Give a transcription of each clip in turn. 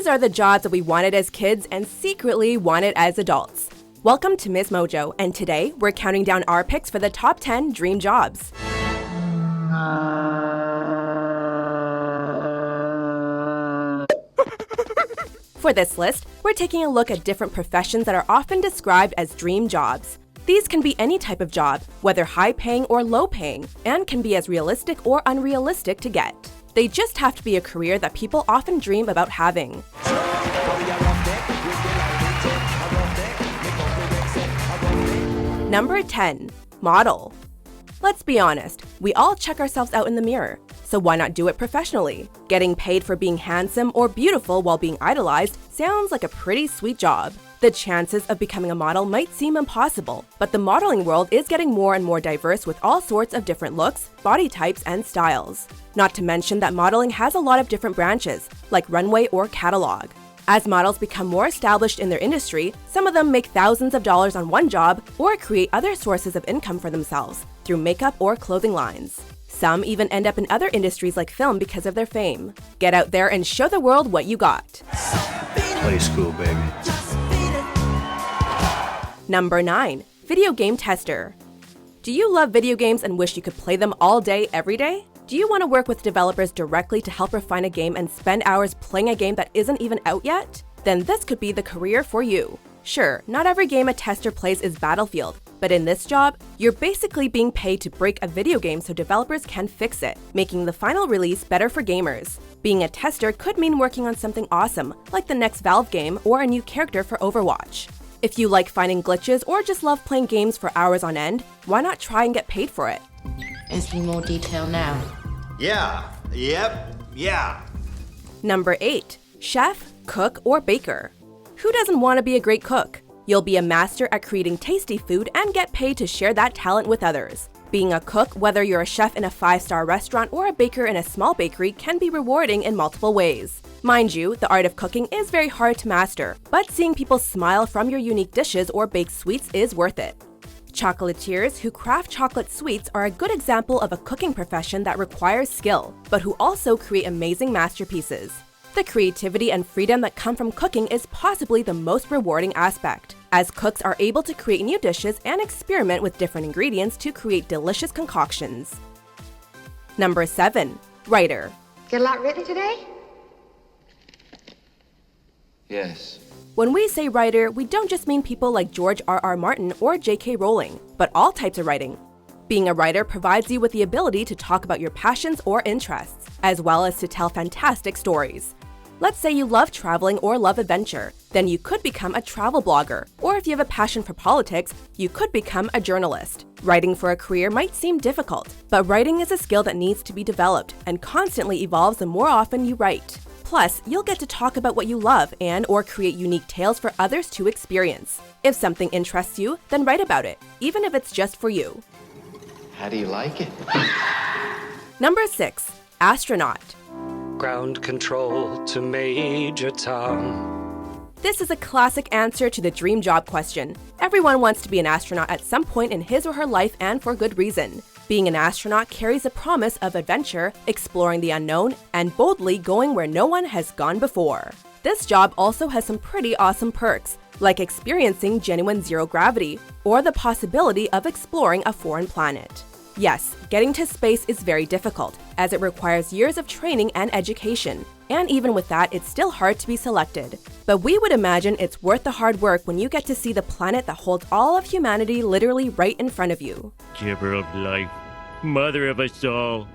These are the jobs that we wanted as kids and secretly wanted as adults. Welcome to MsMojo, and today we're counting down our picks for the top 10 dream jobs. For this list, we're taking a look at different professions that are often described as dream jobs. These can be any type of job, whether high-paying or low-paying, and can be as realistic or unrealistic to get. They just have to be a career that people often dream about having. Number 10. Model. Let's be honest, we all check ourselves out in the mirror, so why not do it professionally? Getting paid for being handsome or beautiful while being idolized sounds like a pretty sweet job. The chances of becoming a model might seem impossible, but the modeling world is getting more and more diverse with all sorts of different looks, body types, and styles. Not to mention that modeling has a lot of different branches, like runway or catalog. As models become more established in their industry, some of them make thousands of dollars on one job or create other sources of income for themselves through makeup or clothing lines. Some even end up in other industries like film because of their fame. Get out there and show the world what you got. Play school, baby. Number 9. Video game tester. Do you love video games and wish you could play them all day, every day? Do you want to work with developers directly to help refine a game and spend hours playing a game that isn't even out yet? Then this could be the career for you. Sure, not every game a tester plays is Battlefield, but in this job, you're basically being paid to break a video game so developers can fix it, making the final release better for gamers. Being a tester could mean working on something awesome, like the next Valve game or a new character for Overwatch. If you like finding glitches or just love playing games for hours on end, why not try and get paid for it? Any more detail now? Yeah. Number 8. Chef, cook, or baker. Who doesn't want to be a great cook? You'll be a master at creating tasty food and get paid to share that talent with others. Being a cook, whether you're a chef in a 5-star restaurant or a baker in a small bakery, can be rewarding in multiple ways. Mind you, the art of cooking is very hard to master, but seeing people smile from your unique dishes or baked sweets is worth it. Chocolatiers who craft chocolate sweets are a good example of a cooking profession that requires skill, but who also create amazing masterpieces. The creativity and freedom that come from cooking is possibly the most rewarding aspect, as cooks are able to create new dishes and experiment with different ingredients to create delicious concoctions. Number 7. Writer. Get a lot written today? Yes. When we say writer, we don't just mean people like George R.R. Martin or J.K. Rowling, but all types of writing. Being a writer provides you with the ability to talk about your passions or interests, as well as to tell fantastic stories. Let's say you love traveling or love adventure, then you could become a travel blogger. Or if you have a passion for politics, you could become a journalist. Writing for a career might seem difficult, but writing is a skill that needs to be developed and constantly evolves the more often you write. Plus, you'll get to talk about what you love and/or create unique tales for others to experience. If something interests you, then write about it, even if it's just for you. How do you like it? Number 6. Astronaut. Ground control to Major Tom. This is a classic answer to the dream job question. Everyone wants to be an astronaut at some point in his or her life, and for good reason. Being an astronaut carries a promise of adventure, exploring the unknown, and boldly going where no one has gone before. This job also has some pretty awesome perks, like experiencing genuine zero gravity, or the possibility of exploring a foreign planet. Yes, getting to space is very difficult, as it requires years of training and education, and even with that, it's still hard to be selected. But we would imagine it's worth the hard work when you get to see the planet that holds all of humanity literally right in front of you. Giver of life, mother of us all.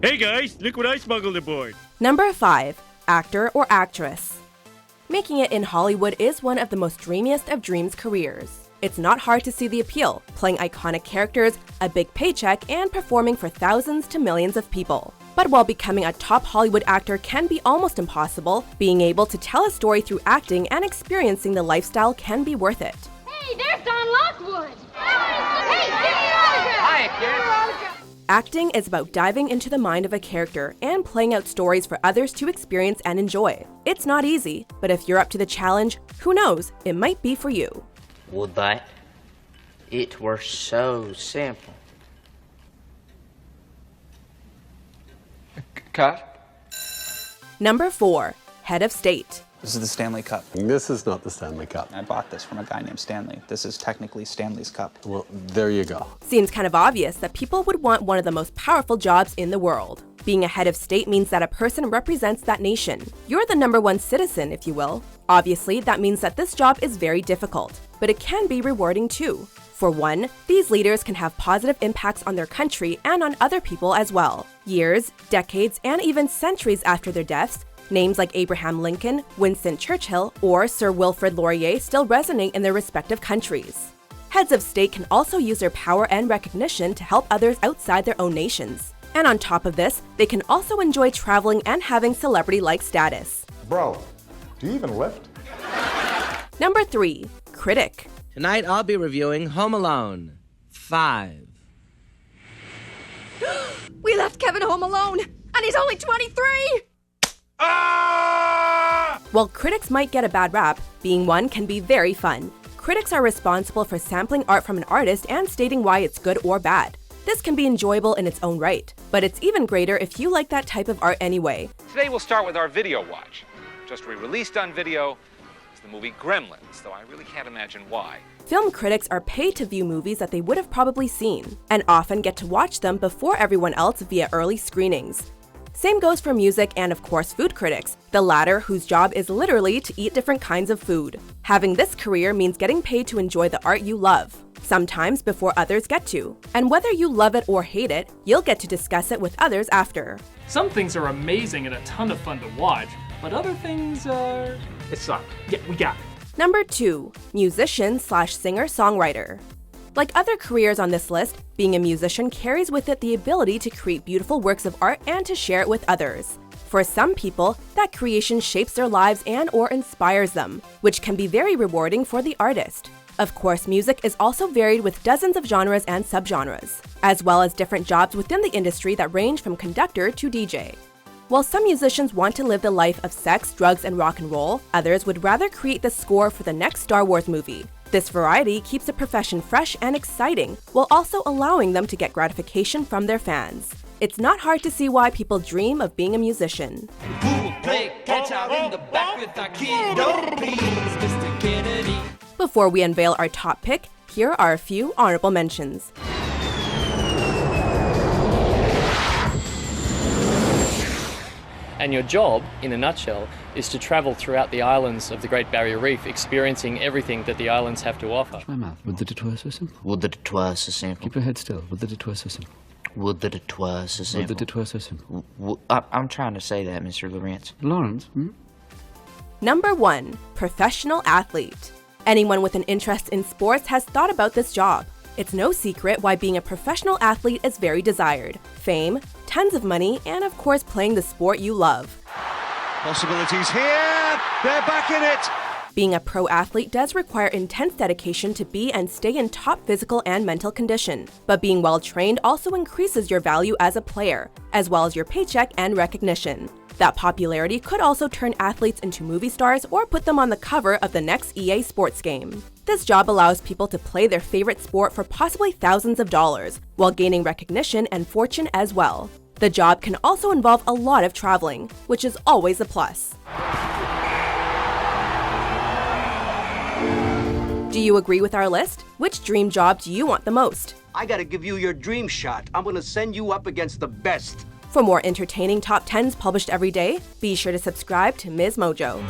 Hey guys, look what I smuggled aboard. Number 5. Actor or actress. Making it in Hollywood is one of the most dreamiest of dreams careers. It's not hard to see the appeal, playing iconic characters, a big paycheck, and performing for thousands to millions of people. But while becoming a top Hollywood actor can be almost impossible, being able to tell a story through acting and experiencing the lifestyle can be worth it. Hey, there's Don Lockwood! Hey, give me your autograph! Hi, kid. Acting is about diving into the mind of a character and playing out stories for others to experience and enjoy. It's not easy, but if you're up to the challenge, who knows, it might be for you. Would that? It were so simple. Cut. Number 4. Head of state. This is the Stanley Cup. This is not the Stanley Cup. I bought this from a guy named Stanley. This is technically Stanley's cup. Well, there you go. Seems kind of obvious that people would want one of the most powerful jobs in the world. Being a head of state means that a person represents that nation. You're the #1 citizen, if you will. Obviously, that means that this job is very difficult, but it can be rewarding too. For one, these leaders can have positive impacts on their country and on other people as well. Years, decades, and even centuries after their deaths, names like Abraham Lincoln, Winston Churchill, or Sir Wilfrid Laurier still resonate in their respective countries. Heads of state can also use their power and recognition to help others outside their own nations. And on top of this, they can also enjoy traveling and having celebrity-like status. Bro, do you even lift? Number 3. Critic. Tonight I'll be reviewing Home Alone 5. We left Kevin home alone, and he's only 23! While critics might get a bad rap, being one can be very fun. Critics are responsible for sampling art from an artist and stating why it's good or bad. This can be enjoyable in its own right, but it's even greater if you like that type of art anyway. Today we'll start with our video watch. Just re-released on video is the movie Gremlins, though I really can't imagine why. Film critics are paid to view movies that they would have probably seen, and often get to watch them before everyone else via early screenings. Same goes for music and of course food critics, the latter whose job is literally to eat different kinds of food. Having this career means getting paid to enjoy the art you love, sometimes before others get to. And whether you love it or hate it, you'll get to discuss it with others after. Some things are amazing and a ton of fun to watch, but other things are... It sucked. Yeah, we got it. Number 2. Musician/singer-songwriter. Like other careers on this list, being a musician carries with it the ability to create beautiful works of art and to share it with others. For some people, that creation shapes their lives and/or inspires them, which can be very rewarding for the artist. Of course, music is also varied with dozens of genres and subgenres, as well as different jobs within the industry that range from conductor to DJ. While some musicians want to live the life of sex, drugs, and rock and roll, others would rather create the score for the next Star Wars movie. This variety keeps the profession fresh and exciting, while also allowing them to get gratification from their fans. It's not hard to see why people dream of being a musician. Before we unveil our top pick, here are a few honorable mentions. And your job, in a nutshell, is to travel throughout the islands of the Great Barrier Reef, experiencing everything that the islands have to offer. My mouth. Would that it were so simple? Would that it were so simple? Keep your head still. Would that it were so simple? Would that it were so simple? Would that it were so simple? I'm trying to say that, Mr. Lawrence. Lawrence, Number 1. Professional athlete. Anyone with an interest in sports has thought about this job. It's no secret why being a professional athlete is very desired. Fame, tons of money, and of course playing the sport you love. Possibilities here! They're back in it! Being a pro athlete does require intense dedication to be and stay in top physical and mental condition. But being well trained also increases your value as a player, as well as your paycheck and recognition. That popularity could also turn athletes into movie stars or put them on the cover of the next EA Sports game. This job allows people to play their favorite sport for possibly thousands of dollars, while gaining recognition and fortune as well. The job can also involve a lot of traveling, which is always a plus. Do you agree with our list? Which dream job do you want the most? I gotta give you your dream shot. I'm gonna send you up against the best. For more entertaining top 10s published every day, be sure to subscribe to MsMojo.